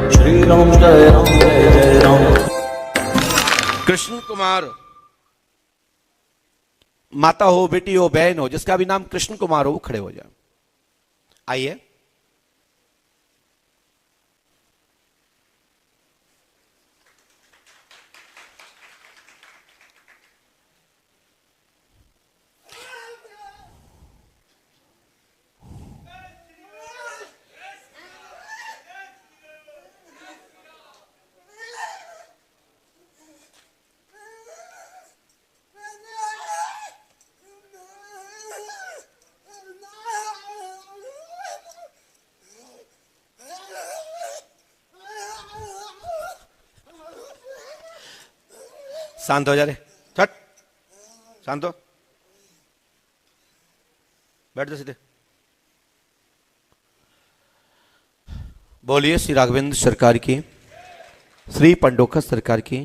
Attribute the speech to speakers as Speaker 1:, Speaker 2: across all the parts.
Speaker 1: श्री राम जय जय राम।
Speaker 2: कृष्ण कुमार, माता हो, बेटी हो, बहन हो, जिसका भी नाम कृष्ण कुमार हो, वो खड़े हो जाए। आइए। शांत हो जा रे, छट, शांत हो, बैठ जा सीधे। बोलिए श्री राघवेंद्र सरकार की, श्री पंडोखर सरकार की,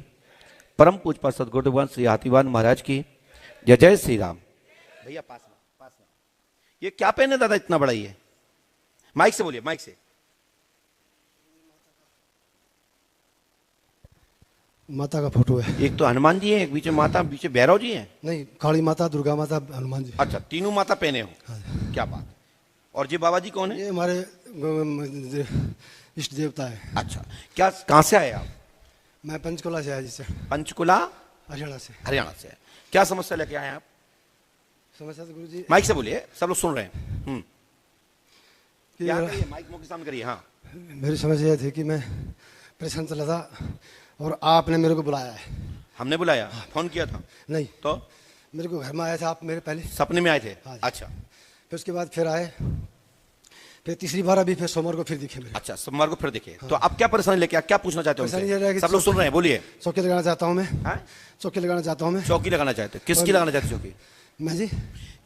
Speaker 2: परम पूज्य सदगुरु भगवान श्री हाथीवान महाराज की जय जय श्री राम। भैया पास में। ये क्या पहने दादा इतना बड़ा? ये माइक से बोलिए, माइक से।
Speaker 3: माता का फोटो है।
Speaker 2: एक तो हनुमान जी है, एक बीच में माता, पीछे भैरव जी हैं।
Speaker 3: नहीं, काली माता, दुर्गा माता, हनुमान जी।
Speaker 2: अच्छा, तीनों माता पहने हो।
Speaker 3: हाँ।
Speaker 2: क्या बात। और जी बाबा जी कौन है?
Speaker 3: ये हमारे इष्ट देवता है।
Speaker 2: अच्छा, क्या, कहां से आए आप?
Speaker 3: मैं पंचकुला से आया, जिससे
Speaker 2: पंचकुला,
Speaker 3: हरियाणा से।
Speaker 2: हरियाणा से। क्या समस्या लेके आए आप?
Speaker 3: समस्या तो गुरु जी,
Speaker 2: माइक से बोलिए, सब लोग सुन रहे हैं।
Speaker 3: कि
Speaker 2: क्या करिए, माइक मुंह के सामने करिए। हाँ,
Speaker 3: मेरी समस्या यह थी कि मैं परेशान चला था और आपने मेरे को बुलाया है।
Speaker 2: हमने बुलाया? फोन किया था?
Speaker 3: नहीं,
Speaker 2: तो
Speaker 3: मेरे को घर में आया था आप मेरे पहले।
Speaker 2: सपने में आए थे?
Speaker 3: हाँ जी।
Speaker 2: अच्छा
Speaker 3: फिर उसके बाद फिर आए, फिर तीसरी बार अभी फिर सोमवार को फिर दिखे मेरे।
Speaker 2: अच्छा, सोमवार को फिर दिखे। तो अब क्या परेशानी लेके, क्या पूछना चाहते हो
Speaker 3: परेशानी
Speaker 2: उनसे?
Speaker 3: ये है कि
Speaker 2: सब लोग सुन रहे हैं, बोलिए।
Speaker 3: चौकी लगाना चाहता हूँ मैं।
Speaker 2: हाँ?
Speaker 3: चौकी लगाना चाहता हूँ मैं।
Speaker 2: चौकी लगाना चाहते हो? किसकी लगाना चाहते हो चौकी?
Speaker 3: मैं जी,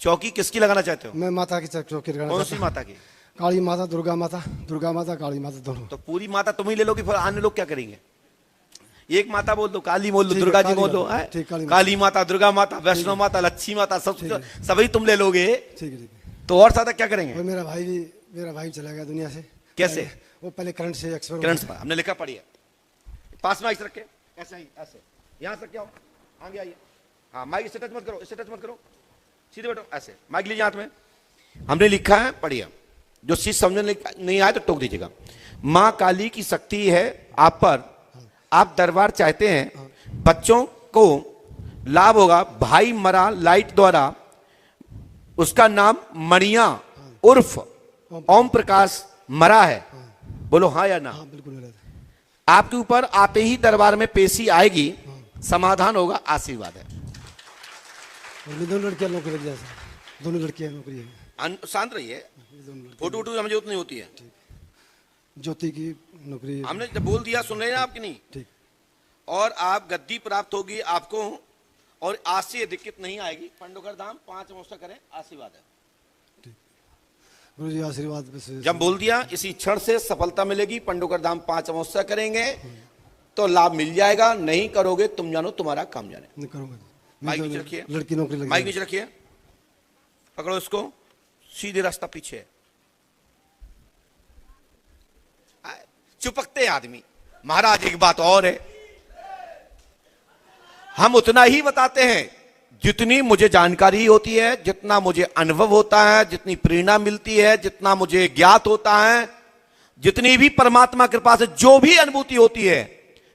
Speaker 2: चौकी किसकी लगाना चाहते हो?
Speaker 3: मैं माता की चौकी लगाना
Speaker 2: कौन
Speaker 3: चाहता
Speaker 2: सी
Speaker 3: हूँ।
Speaker 2: माता की?
Speaker 3: काली माता, दुर्गा माता, काली माता दोनों।
Speaker 2: तो पूरी माता तुम ही ले लोगे, फिर अन्य लोग क्या करेंगे? एक माता बोल दो, काली बोल दो,
Speaker 3: ठीक है,
Speaker 2: दुर्गा जी
Speaker 3: काली
Speaker 2: बोल दो।
Speaker 3: माता, ठीक,
Speaker 2: काली माता, दुर्गा माता, वैष्णो माता, लक्ष्मी माता, सब सभी तुम ले लोगे,
Speaker 3: ठीक है, ठीक है।
Speaker 2: तो और ज्यादा क्या करेंगे?
Speaker 3: और मेरा भाई चला गया दुनिया से।
Speaker 2: कैसे?
Speaker 3: वो पहले करंट से एक्सपायर।
Speaker 2: करंट से, हमने लिखा पढ़िए। पास में आइस रखे, ऐसे ही, ऐसे यहां से क्या हो, आगे आइए। हाँ, माइक इससे टच मत करो, इससे टच मत करो, सीधे बैठो, ऐसे माइक लीजिए हाथ में। हमने लिखा है, पढ़िए। जो चीज समझ नहीं आए तो टोक दीजिएगा। माँ काली की शक्ति है आप पर, आप दरबार चाहते हैं, बच्चों को लाभ होगा। भाई मरा लाइट द्वारा, उसका नाम मणिया उर्फ ओम प्रकाश मरा है। बोलो हाँ या ना?
Speaker 3: हाँ, बिल्कुल मेरा था।
Speaker 2: आपके ऊपर आते ही दरबार में पेशी आएगी, समाधान होगा, आशीर्वाद है।
Speaker 3: और दोनों लड़कियां नौकरी लग जाए सर, दोनों लड़कियां नौकरी है।
Speaker 2: शांत रहिए, फोटो वोटो हमें जरूरत नहीं होती है।
Speaker 3: ज्योति की नौकरी।
Speaker 2: हमने जब बोल दिया, सुन रहे हैं आपकी? नहीं।
Speaker 3: ठीक।
Speaker 2: और आप गद्दी प्राप्त होगी आपको, और आज से दिक्कत नहीं आएगी। पंडोकर धाम 5 अमावस्या करें, आशीर्वाद है।
Speaker 3: गुरु जी आशीर्वाद से
Speaker 2: जब बोल दिया, इसी क्षण से सफलता मिलेगी। पंडोकर धाम 5 अमावस्या करेंगे तो लाभ मिल जाएगा, नहीं करोगे तुम जानो, तुम्हारा काम जाने।
Speaker 3: नहीं करूंगा।
Speaker 2: माइक नीचे रखिए,
Speaker 3: लड़की नौकरी लग
Speaker 2: माइक नीचे रखिए, पकड़ो इसको, सीधे रास्ता पीछे। चुपकते आदमी। महाराज एक बात और है, हम उतना ही बताते हैं जितनी मुझे जानकारी होती है, जितना मुझे अनुभव होता है, जितनी प्रेरणा मिलती है, जितना मुझे ज्ञात होता है, जितनी भी परमात्मा कृपा से जो भी अनुभूति होती है,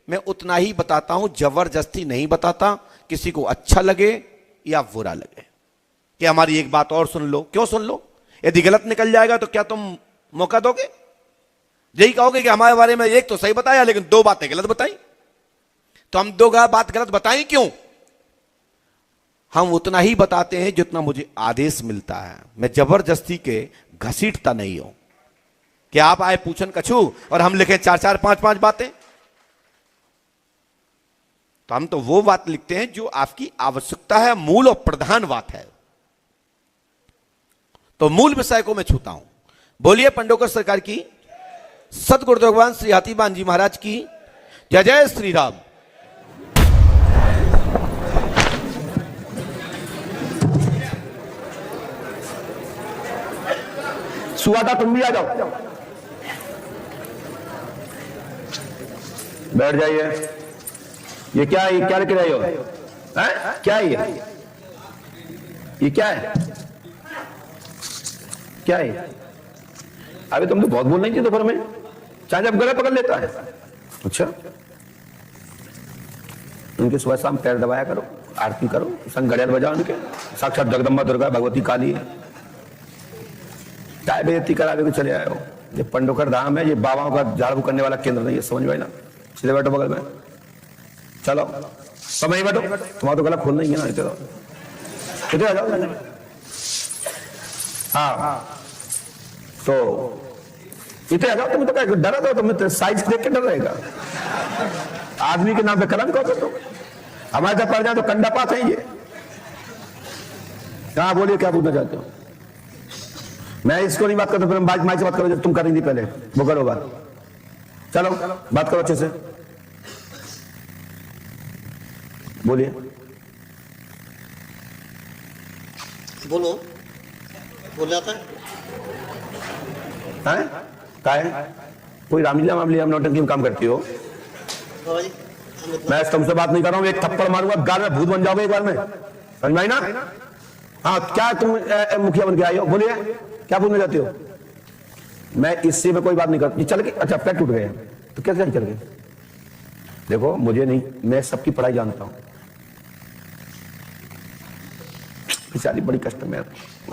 Speaker 2: मैं उतना ही बताता हूं, जबरदस्ती नहीं बताता। किसी को अच्छा लगे या बुरा लगे, कि हमारी एक बात और सुन लो। क्यों सुन लो? यदि गलत निकल जाएगा तो क्या तुम मौका दोगे? यही कहोगे कि हमारे बारे में एक तो सही बताया लेकिन 2 बातें गलत बताई, तो हम 2 बात गलत बताएं क्यों? हम उतना ही बताते हैं जितना मुझे आदेश मिलता है। मैं जबरदस्ती के घसीटता नहीं हूं कि आप आए पूछन कछू और हम लिखे 4-4, 5-5 बातें। तो हम तो वो बात लिखते हैं जो आपकी आवश्यकता है, मूल और प्रधान बात है। तो मूल विषय को मैं छूता हूं। बोलिए पंडोकर सरकार की, सदगुरुदेव भगवान श्री हाथीवान जी महाराज की जय जय श्री राम।
Speaker 4: सुहाटा तुम भी आ जाओ। बैठ जाइए। ये क्या है? ये क्या लेके रहे हो? क्या है ये क्या है? क्या है? अभी तुम तो बहुत बोल रही थी दोपहर में। चाहे जब गला पकड़ लेता है। अच्छा, उनके सुबह शाम पैर दबाया करो, आरती करो, संग घड़ियाल बजाओ उनके। साक्षात जगदम्बा दुर्गा भगवती काली है। काय बेइज्जती करावे के चले आए हो? ये पंडोकर धाम है, ये बाबाओं का झाड़ू करने वाला केंद्र नहीं है, समझ में ना। सीधे बैठो बगल में, चलो सब यहीं बैठो। तुम्हारा तो गला खोलना ही है ना, इधर आ जाओ। हाँ तो इतने आ जाओ। तुम तो क्या डरा दो? तुम्हें साइज देख के डर रहेगा? आदमी के नाम पे कलंक हो तो हमारे जब पड़ जाए तो कंडा पास है ये। कहाँ बोलिए, क्या पूछना चाहते हो? मैं इसको नहीं बात करता, फिर माइक से बात करो जब तुम कर रही थी पहले, वो करो बात। चलो बात करो अच्छे से, बोलिए।
Speaker 5: बोलो, बोल जाता है।
Speaker 4: क्या है? कोई रामलीला मामली नौटंकी में काम करती हो?
Speaker 5: बाबा जी,
Speaker 4: मैं तुमसे बात नहीं कर रहा हूँ, एक थप्पड़ मारूंगा गाल में भूत बन जाओगे एक बार में, समझ में आई ना? हाँ, क्या तुम मुखिया बन के आई हो? बोलिए, क्या पूछना चाहते हो? मैं इससे में कोई बात नहीं करती। चल के अच्छा पैर टूट गए तो कैसे चल गए? देखो मुझे नहीं, मैं सबकी पढ़ाई जानता हूं। बेचारी बड़ी कष्ट में,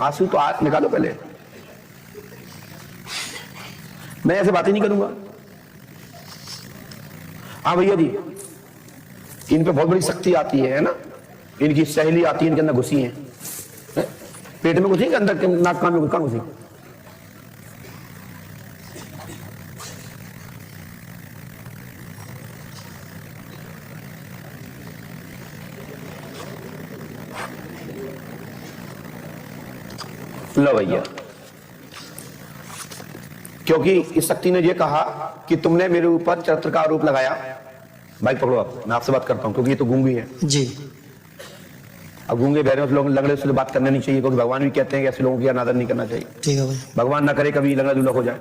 Speaker 4: आंसू तो आज निकालो पहले। मैं ऐसे बातें नहीं करूंगा। हाँ भैया जी, इन पे बहुत बड़ी शक्ति आती है ना, इनकी सहेली आती है, इनके अंदर घुसी है। पेट में घुसी, अंदर नाक कान में घुसी। लो भैया, क्योंकि इस शक्ति ने यह कहा कि तुमने मेरे ऊपर चरित्र का आरोप लगाया। माइक पकड़ो आप, मैं आपसे बात करता हूं, क्योंकि ये तो गूंगी है
Speaker 3: जी।
Speaker 4: अब गूंगे बहरे लोग लंगड़े से बात करने नहीं चाहिए, क्योंकि भगवान भी कहते हैं कि ऐसे लोगों की अनादर नहीं करना चाहिए।
Speaker 3: ठीक है भाई।
Speaker 4: भगवान ना करे कभी लंगड़ा दूल्हा हो जाए,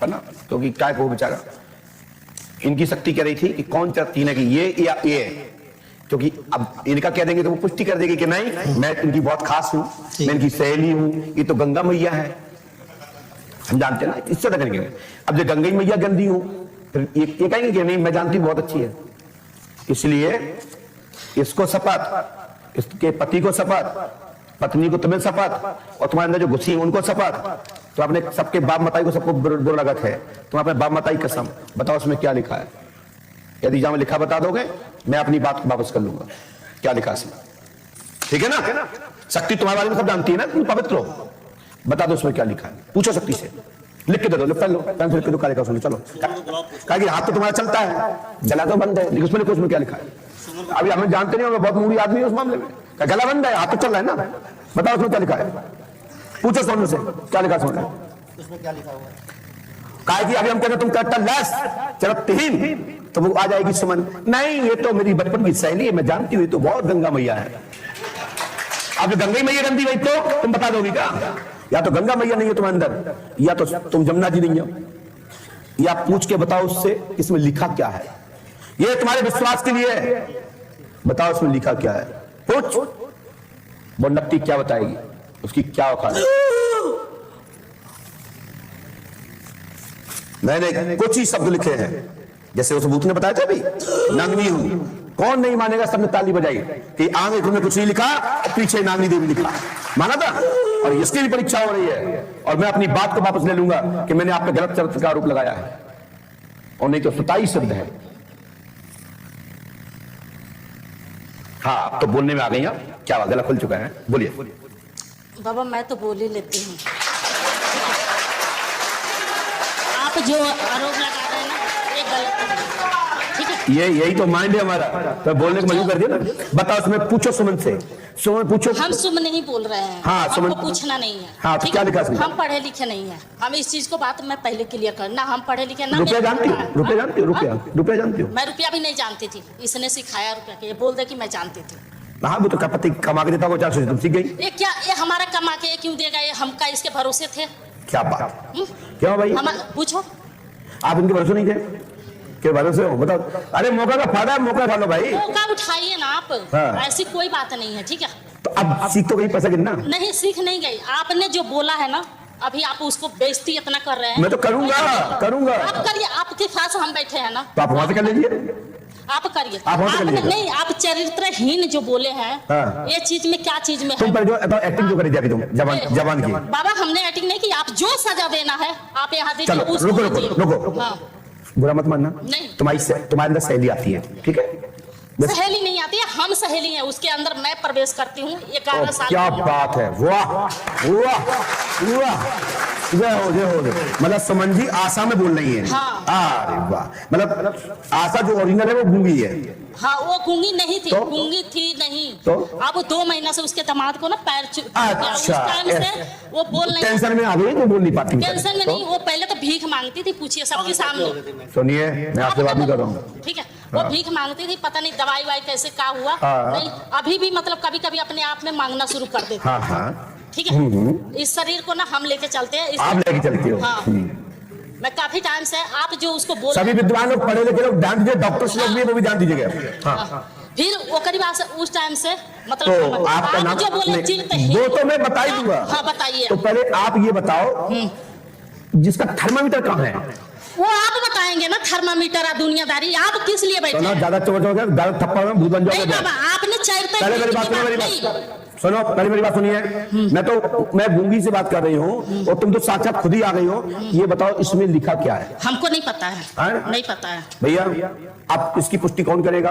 Speaker 4: है ना? क्योंकि क्या को बेचारा, इनकी शक्ति कह रही थी कि कौन चाहती है कि ये या ये, क्योंकि अब इनका कह देंगे तो वो पुष्टि कर देगी कि नहीं, मैं इनकी बहुत खास हूं, मैं इनकी सहेली हूं, ये तो गंगा मैया है, हम जानते हैं ना, इससे तक करेंगे। अब जो गंगा मैया गंदी हूं, फिर ये कहेंगे कि नहीं मैं जानती बहुत अच्छी है। इसलिए इसको शपथ, इसके पति को शपथ, पत्नी को तुम्हें शपथ, और तुम्हारे अंदर जो घुसी है उनको शपथ। तो आपने सबके बाप मताई को सबको बुरा लगत है, तुम अपने बाप मताई कसम बताओ उसमें क्या लिखा है। यदि जहां लिखा बता दोगे मैं अपनी बात वापस कर लूंगा। क्या लिखा इसमें? ठीक है ना? शक्ति तुम्हारे बारे में सब जानती है ना, तुम पवित्र हो। बता दो उसमें क्या लिखा है, पूछो शक्ति से, लिख के दे दो। पेन लो, पेन से लिख के दो, क्या लिखा उसमें? चलो, कहा कि हाथ तो तुम्हारा चलता है, गला तो बंद है, उसमें लिखो उसमें क्या लिखा है। अभी हमें जानते नहीं हो, मैं बहुत मूडी आदमी है उस मामले में। गला बंद है, हाथ तो चल रहा है ना, बताओ उसमें क्या लिखा है। पूछो सोनू से क्या लिखा उसमें
Speaker 5: क्या लिखा हुआ है?
Speaker 4: कहा कि अभी हम कहते तुम करता लस चरत्तहीन, तो वो आ जाएगी सुमन, नहीं ये तो मेरी बचपन की सहेली है, मैं जानती हूँ तो बहुत गंगा मैया है। अब गंगा मैया गंदी भाई तो तुम बता दोगी क्या? या तो गंगा मैया नहीं है तुम्हारे अंदर, या तो तुम जमुना जी नहीं हो, या पूछ के बताओ उससे इसमें लिखा क्या है। ये तुम्हारे विश्वास के लिए है, बताओ उसमें लिखा क्या है। पूछ, वो नत्ती क्या बताएगी, उसकी क्या औकात है। मैंने कुछ ही शब्द लिखे हैं, जैसे उस भूत ने बताया था अभी, नांगनी हूं। कौन नहीं मानेगा? सबने ताली बजाई कि आगे तुमने कुछ नहीं लिखा और पीछे नांगनी देवी लिखा, माना था। और इसकी भी परीक्षा हो रही है, और मैं अपनी बात को वापस ले लूंगा कि मैंने आप पे गलत चरित्र का आरोप लगाया है, और नहीं तो 27 शब्द है। हाँ, तो बोलने में आ गई आप, क्या गला खुल चुका है, बोलिए।
Speaker 6: बाबा मैं तो बोल ही लेती हूँ, आप जो आरोप लगा रहे हैं ना ये गलत है, ठीक है?
Speaker 4: यही तो माइंड है हमारा, तो बोलने को मजबूर कर दिया ना। बताओ उसमें, पूछो सुमन से, सुमन पूछो।
Speaker 6: हम सुमन नहीं बोल रहे हैं,
Speaker 4: हाँ, सुमन
Speaker 6: हमको पूछना नहीं है।
Speaker 4: हाँ, तो क्या लिखा इसमें?
Speaker 6: हम पढ़े लिखे नहीं है, हम इस चीज को बात मैं पहले क्लियर कर, ना हम पढ़े लिखे ना।
Speaker 4: रुपया जानती हो? रुपया जानती हो? रुपया जानती हो?
Speaker 6: मैं रुपया भी नहीं जानती थी, इसने सिखाया रुपया के, ये बोल दे कि मैं जानती थी।
Speaker 4: हाँ, वो तो पति कमा के देता, वो 400 तुम सीख गई।
Speaker 6: ये क्या, ये हमारा कमा के ये क्यों देगा? ये हमका इसके भरोसे थे।
Speaker 4: क्या बात, क्यों भाई?
Speaker 6: हम पूछो,
Speaker 4: आप इनके भरोसे नहीं थे? के भरोसे हो? बताओ। अरे मौका का फायदा है, मौका उठा लो भाई।
Speaker 6: मौका उठाइए ना आप।
Speaker 4: हाँ।
Speaker 6: ऐसी कोई बात नहीं है, ठीक है।
Speaker 4: तो अब सीख तो गई पैसा गिनना।
Speaker 6: नहीं, सीख नहीं गई। आपने जो बोला है ना, अभी आप उसको बेइज्जती इतना कर रहे हैं।
Speaker 4: मैं तो करूंगा।
Speaker 6: आप करिए, आपके पास हम बैठे हैं ना,
Speaker 4: तो आप वहां से कर लीजिए।
Speaker 6: आप करिए।
Speaker 4: आप वहाँ से कर
Speaker 6: आपने
Speaker 4: लीजिए।
Speaker 6: नहीं, आप चरित्रहीन जो बोले हैं,
Speaker 4: हाँ।
Speaker 6: ये चीज में क्या चीज में
Speaker 4: तुम
Speaker 6: है?
Speaker 4: पर जो एक्टिंग जो करी जाती तुम जवान की।
Speaker 6: बाबा हमने एक्टिंग नहीं की, आप जो सजा देना है आप यहाँ दीजिए।
Speaker 4: चलो
Speaker 6: उसको
Speaker 4: रुको
Speaker 6: दीजिए।
Speaker 4: रुको रुको,
Speaker 6: हाँ।
Speaker 4: बुरा मत मानना।
Speaker 6: नहीं।
Speaker 4: तुम्हारे अंदर सहेली आती है, ठीक है? बस।
Speaker 6: सहेली नहीं आती है, हम सहेली हैं। उसके अंदर मैं प्रवेश करती हूँ 11 साल।
Speaker 4: क्या बात है, वाह वाह वाह, जय हो जय हो। मतलब सुमन जी आशा में बोल रही है।
Speaker 6: हाँ।
Speaker 4: अरे वाह, मतलब आशा जो ओरिजिनल है वो गूंगी है।
Speaker 6: हाँ, वो गूंगी नहीं थी।
Speaker 4: तो?
Speaker 6: गूंगी थी नहीं।
Speaker 4: तो?
Speaker 6: अब 2 महीना से उसके दामाद को ना पैर उस
Speaker 4: अच्छा,
Speaker 6: टाइम से वो बोल नहीं।
Speaker 4: टेंशन में आ गई तो बोल नहीं पाती।
Speaker 6: टेंशन में नहीं, वो पहले तो भीख मांगती थी, पूछिए सबके सामने।
Speaker 4: सुनिए, मैं आपसे बात नहीं कर रहा हूँ।
Speaker 6: ठीक है, वो भीख मांगती थी, पता नहीं दवाई वाई कैसे क्या हुआ।
Speaker 4: हाँ।
Speaker 6: नहीं, अभी भी मतलब कभी कभी अपने आप में मांगना शुरू कर देती।
Speaker 4: हाँ हाँ,
Speaker 6: ठीक है। इस शरीर को ना हम लेके चलते हैं।
Speaker 4: आप लेके चलती हो।
Speaker 6: हाँ। मैं काफी टाइम से आप जो उसको बोल
Speaker 4: सभी विद्वान लोग, पढ़े लिखे लोग ध्यान दीजिए, डॉक्टर्स लोग भी वो भी ध्यान दीजिएगा। हाँ।
Speaker 6: फिर वो करीब उस टाइम से
Speaker 4: तो
Speaker 6: मतलब
Speaker 4: आपका नाम
Speaker 6: आप जो बोले
Speaker 4: वो तो मैं बता ही दूंगा।
Speaker 6: हाँ, बताइए।
Speaker 4: तो पहले आप ये बताओ, जिसका थर्मामीटर कहाँ है?
Speaker 6: वो आप बताएंगे ना। थर्मामीटर दुनियादारी आप किस लिए बैठे
Speaker 4: सुनो,
Speaker 6: हैं?
Speaker 4: ज्यादा चोट हो गया, ज्यादा थप्पड़ में भूत बन
Speaker 6: नहीं
Speaker 4: जाओगे।
Speaker 6: बाबा, आपने चरित्र
Speaker 4: पहले मेरी बात सुनो, मेरी बात सुनो, पहले मेरी बात सुनिए। मैं गूंगी से बात कर रही हूँ और तुम तो साक्षात खुद ही आ गई हो। ये बताओ इसमें लिखा क्या है?
Speaker 6: हमको नहीं पता है।
Speaker 4: हाँ?
Speaker 6: नहीं पता है
Speaker 4: भैया, अब इसकी पुष्टि कौन करेगा?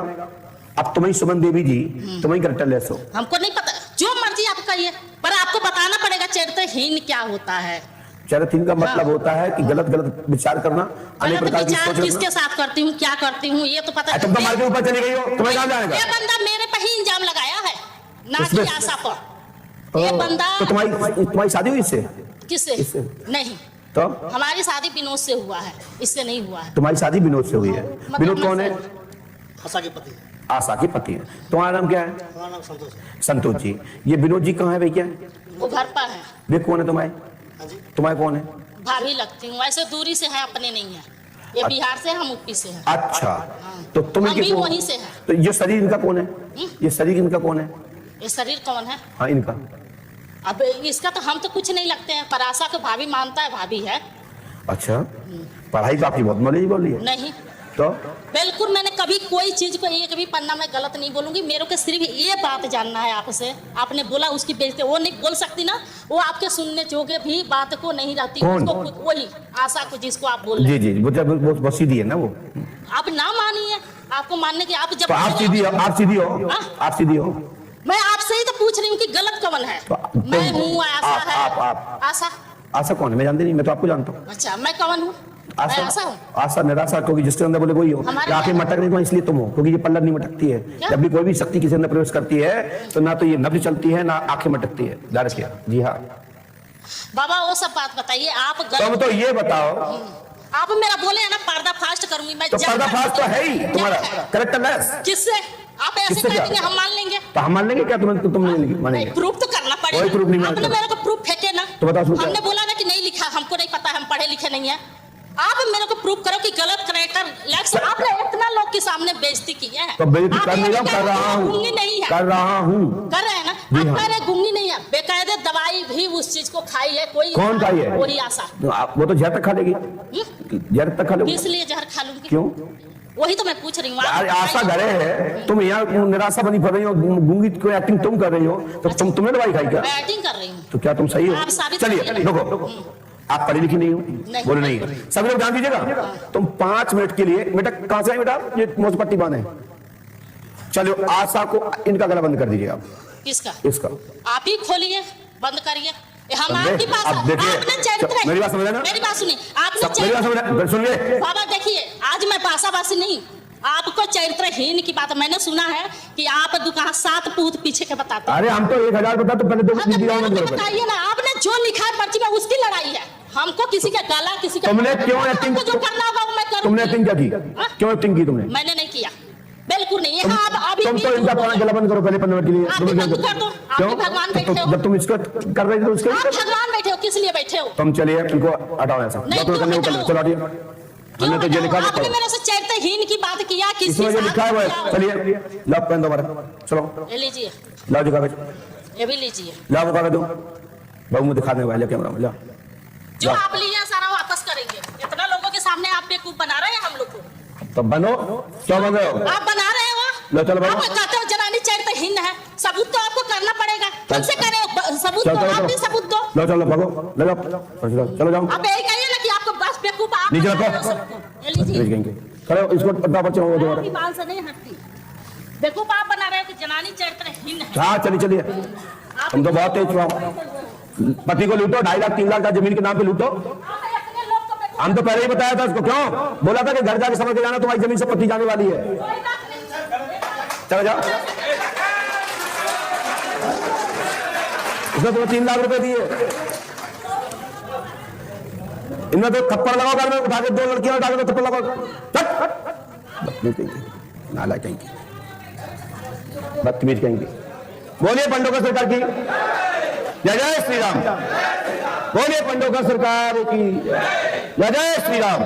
Speaker 4: अब तुम्हें सुमन देवी जी, तुम्हें करेक्टर लेस हो।
Speaker 6: हमको नहीं पता। जो मर्जी आप करिए, पर आपको बताना पड़ेगा चरित्रहीन क्या होता है।
Speaker 4: चरित्रहीन का मतलब होता है कि गलत गलत विचार करना, अनेक
Speaker 6: गलत
Speaker 4: प्रकार की
Speaker 6: विचार
Speaker 4: सोच
Speaker 6: किसके
Speaker 4: रखना।
Speaker 6: साथ करती हूँ, क्या करती हूँ, ये तो पता
Speaker 4: तुम तो मार के ऊपर चली गई हो, तुम्हें कहाँ जाएगा?
Speaker 6: ये बंदा मेरे पे ही इंजाम लगाया है, ना कि
Speaker 4: इसमें-
Speaker 6: आशा पर। ये बंदा
Speaker 4: तो तुम्हारी शादी हुई इससे?
Speaker 6: किससे?
Speaker 4: इससे?
Speaker 6: नहीं,
Speaker 4: तो
Speaker 6: हमारी शादी विनोद से हुआ है, इससे नहीं हुआ है।
Speaker 4: तुम्हारी शादी विनोद से हुई है।
Speaker 6: मतलब
Speaker 4: विनोद कौन है?
Speaker 5: आशा के पति।
Speaker 4: आशा के पति है। तुम्हारा नाम क्या है?
Speaker 5: हमारा नाम संतोष है।
Speaker 4: संतोष जी। ये विनोद जी कहाँ है भैया?
Speaker 6: वो घर पर है।
Speaker 4: वे कौन है तुम्हारे?
Speaker 5: हाँ जी।
Speaker 4: तुम्हारे कौन है?
Speaker 6: भाभी लगती हूँ, ऐसे दूरी से है, अपने नहीं है। ये बिहार से, हम यूपी से हैं।
Speaker 4: अच्छा, तो तुम
Speaker 6: हम भी
Speaker 4: इनके
Speaker 6: वहीं से हैं।
Speaker 4: तो ये शरीर इनका कौन है? ये शरीर इनका कौन है?
Speaker 6: ये शरीर कौन है?
Speaker 4: हाँ, इनका।
Speaker 6: अब इसका तो हम तो कुछ नहीं लगते हैं, पर आशा को भाभी मानता है, भाभी है।
Speaker 4: अच्छा, पढ़ाई तो आपकी बहुत नॉलेज बोल रही है।
Speaker 6: नहीं,
Speaker 4: तो
Speaker 6: बिल्कुल मैंने कभी कोई चीज को एक भी पन्ना में गलत नहीं बोलूंगी। मेरे को सिर्फ ये बात जानना है आपसे। आपने बोला उसकी बेइज्जती, वो नहीं बोल सकती ना। वो आपके सुनने जोगे भी बात को नहीं रहती।
Speaker 4: कौन?
Speaker 6: उसको वही आशा को, जिसको आप बोल रहे
Speaker 4: जी जी, वो सीधी है ना वो।
Speaker 6: हैं। आप ना मानिए, आपको मानने की आप जब
Speaker 4: तो आप सीधी हो, आप सीधी हो,
Speaker 6: हाँ?
Speaker 4: आप सीधी हो।
Speaker 6: मैं आपसे ही तो पूछ रही हूँ कि गलत कौन है। मैं हूँ, आशा है।
Speaker 4: आप।
Speaker 6: आशा?
Speaker 4: आशा कौन है? मैं जानती नहीं, मैं तो आपको जानता हूँ।
Speaker 6: अच्छा, मैं कौन हूँ? मैं आशा हूँ।
Speaker 4: आशा निराशा, क्योंकि जिसके अंदर बोले वही हो।
Speaker 6: हमारे
Speaker 4: आंखें मटक रही तो इसलिए तुम हो, क्योंकि ये पल्लर नहीं मटकती है।
Speaker 6: क्या?
Speaker 4: जब भी कोई भी शक्ति किसी अंदर प्रवेश करती है तो ना तो ये नब्ज चलती है, ना आंखें मटकती है। ध्यान रखिए। जी हाँ।
Speaker 6: बाबा वो सब बात बताइए। आप
Speaker 4: तुम तो ये बताओ,
Speaker 6: आप मेरा बोले है ना, पर्दा फास्ट करूंगी मैं।
Speaker 4: तो पर्दाफाश तो है ही तुम्हारा करेक्टर लेस।
Speaker 6: किससे? आप ऐसे
Speaker 4: किससे
Speaker 6: कह
Speaker 4: क्या?
Speaker 6: देंगे हम मान लेंगे।
Speaker 4: तो हम मान लेंगे क्या? तुम नहीं मानेंगे?
Speaker 6: प्रूफ तो करना
Speaker 4: कोई
Speaker 6: पड़ेगा।
Speaker 4: proof नहीं
Speaker 6: आपने
Speaker 4: मानता।
Speaker 6: मेरे को प्रूफ फेंके ना।
Speaker 4: तो बताओ उसमें क्या?
Speaker 6: हमने बोला ना कि नहीं लिखा, हमको नहीं पता, हम पढ़े लिखे नहीं है। आप मेरे को प्रूफ करो कि गलत करेक्टर लेक्स। आपने इतना लोग के सामने बेइज्जती की है।
Speaker 4: तो बेइज्जती
Speaker 6: आप
Speaker 4: कर
Speaker 6: ये
Speaker 4: नहीं रहा हूं,
Speaker 6: कह
Speaker 4: कर
Speaker 6: रहे
Speaker 4: रहा
Speaker 6: हैं,
Speaker 4: हूं,
Speaker 6: गूंगी नहीं है।
Speaker 4: कर रहा हूं।
Speaker 6: कर रहे हैं ना
Speaker 4: जी
Speaker 6: आप?
Speaker 4: हाँ।
Speaker 6: कह रहे हैं गूंगी नहीं है। बेकायदे दवाई भी उस चीज को खाई है। कोई
Speaker 4: कौन खाई है?
Speaker 6: वही आशा।
Speaker 4: तो वो तो जहर तक खा लेगी। जहर तक खा लेगी।
Speaker 6: किस लिए जहर खा लूंगी?
Speaker 4: क्यों?
Speaker 6: वही तो मैं पूछ रही हूँ। आप
Speaker 4: यार आशा
Speaker 6: बताइए।
Speaker 4: घरे है, तुम यहाँ निराशा बनी पड़ रही हो, गूंगी कोई एक्टिंग तुम कर रही हो, तो तुमने दवाई खाई क्या?
Speaker 6: मैं एक्टिंग कर रही हूँ।
Speaker 4: तो क्या तुम सही हो?
Speaker 6: आप साबित
Speaker 4: चलिए
Speaker 6: करिए।
Speaker 4: रुको, आप पढ़ी लिखी नहीं हो?
Speaker 6: नहीं।
Speaker 4: बोले नहीं। सभी लोग ध्यान दीजिएगा। तुम 5 मिनट के लिए, बेटा कहां से आए बेटा? ये मोजपट्टी बांधे। चलो आशा को इनका गला बंद कर दीजिए आप।
Speaker 6: किसका?
Speaker 4: इसका।
Speaker 6: आप ही खोलिए, बंद करिए। हम
Speaker 4: अब
Speaker 6: आपके पास,
Speaker 4: अब देखिए,
Speaker 6: आपने चरित्र,
Speaker 4: मेरी बात समझ रहे ना?
Speaker 6: मेरी बात सुनिए। आपने
Speaker 4: मेरी बात समझ, सुनिए।
Speaker 6: बाबा देखिए, आज मैं पासाबासी नहीं, आपको चरित्रहीन की बात मैंने सुना है कि आप दुकान 7 पूत पीछे के बताते हैं।
Speaker 4: अरे हम तो 1000 बता, तो पहले दो
Speaker 6: हाँ, तो
Speaker 4: दिया
Speaker 6: मेरे को
Speaker 4: होना।
Speaker 6: बताइए ना, आपने जो लिखा है पर्ची में उसकी लड़ाई है। हमको किसी का गाला, किसी का
Speaker 4: तुमने क्यों एक्टिंग,
Speaker 6: आपको जो करना होगा वो मैं करूंगी।
Speaker 4: तुमने एक्टिंग क्या की?
Speaker 6: हाँ?
Speaker 4: क्यों एक्टिंग की तुमने?
Speaker 6: मैंने नहीं किया, बिल्कुल नहीं। यहाँ आप अभी
Speaker 4: तुम
Speaker 6: भी
Speaker 4: तो इनका
Speaker 6: झूठ बोल रहे
Speaker 4: गला बंद करो पहले 15 मिनट के लिए।
Speaker 6: आप
Speaker 4: तुम
Speaker 6: भी
Speaker 4: क्या
Speaker 6: बंद कर दो। आप
Speaker 4: क्यों?
Speaker 6: भी भगवान
Speaker 4: तो
Speaker 6: बैठे हो।
Speaker 4: जब तुम इसका कर रहे थे तो उसके
Speaker 6: आप भगवान बैठे हो, किस लिए बैठे हो?
Speaker 4: तुम चलिए इनको हटाओ ऐसा।
Speaker 6: नहीं,
Speaker 4: डॉक्टर करने को
Speaker 6: तुम
Speaker 4: कर
Speaker 6: हटाओ।
Speaker 4: चलो हटिए।
Speaker 6: क्यों
Speaker 4: हमने तो ये लिखा
Speaker 6: बताऊं? आपने
Speaker 4: है,
Speaker 6: मेरे से चरित्रहीन की बात किया, किसी
Speaker 4: इसमें ये
Speaker 6: साथ
Speaker 4: लिखा है वो
Speaker 6: किया?
Speaker 4: है। चलिए लाओ पेन दो हमारा, चलो
Speaker 6: ये लीजिए,
Speaker 4: लाओ जो कागज,
Speaker 6: ये भी लीजिए।
Speaker 4: लाओ वो कागज दो, बाबू मुझे दिखाने वाले कैमरा में, लाओ
Speaker 6: जो आप लिए हैं सारा वापस करेंगे। इतना लोगों के सामने आप बेवकूफ बना रहे हैं हम लोग को।
Speaker 4: तो बनो, क्या बन रहे हो?
Speaker 6: आप बना रहे हो।
Speaker 4: लो चलो बनो,
Speaker 6: आप कहते हो जनानी चरित्रहीन है, सबूत तो आपको करना पड़ेगा। कौन से करे सबूत?
Speaker 4: चलो
Speaker 6: दो,
Speaker 4: चलो
Speaker 6: आप भी
Speaker 4: चलो,
Speaker 6: सबूत दो।
Speaker 4: लो चलो भागो, ले जाओ, चलो जाओ,
Speaker 6: आप यही कहिए ना कि आपको बस बेवकूफ आप
Speaker 4: नीचे
Speaker 6: बना
Speaker 4: रखो।
Speaker 6: रहे हो सबको। ये
Speaker 4: भेज
Speaker 6: लीजिए,
Speaker 4: देंगे, खड़े हो, इसको अड्डा पर चलो दो
Speaker 6: आपकी बाल से नहीं हटती। बेवकूफ आप बना रहे हो कि जनानी चरित्रहीन है।
Speaker 4: हाँ चलिए चलिए, हम तो बहुत तेज हुआ, पति को लूटो, 2.5 लाख 3 लाख का जमीन के नाम पे लूटो।
Speaker 6: आप अपने लोग को बेवकूफ-
Speaker 4: हम तो पहले ही बताया था उसको, क्यों बोला था कि घर जाके समझ के जाना, तुम्हारी जमीन से पत्ती जाने वाली है।
Speaker 6: कोई बात नहीं।
Speaker 4: चलो जाओ, उसने तुम्हें 3 लाख रुपए दिए, इनमें तो थप्पड़ लगाओ, घर में उठा के 2 लड़कियां उठा के तो थप्पड़ लगाओ, नाला कहेंगे, बदतमीज कहेंगे। बोलिए पंडोकर सरकार की जय जय श्री राम, बोलिए पंडोकर सरकार की जय जय श्री राम।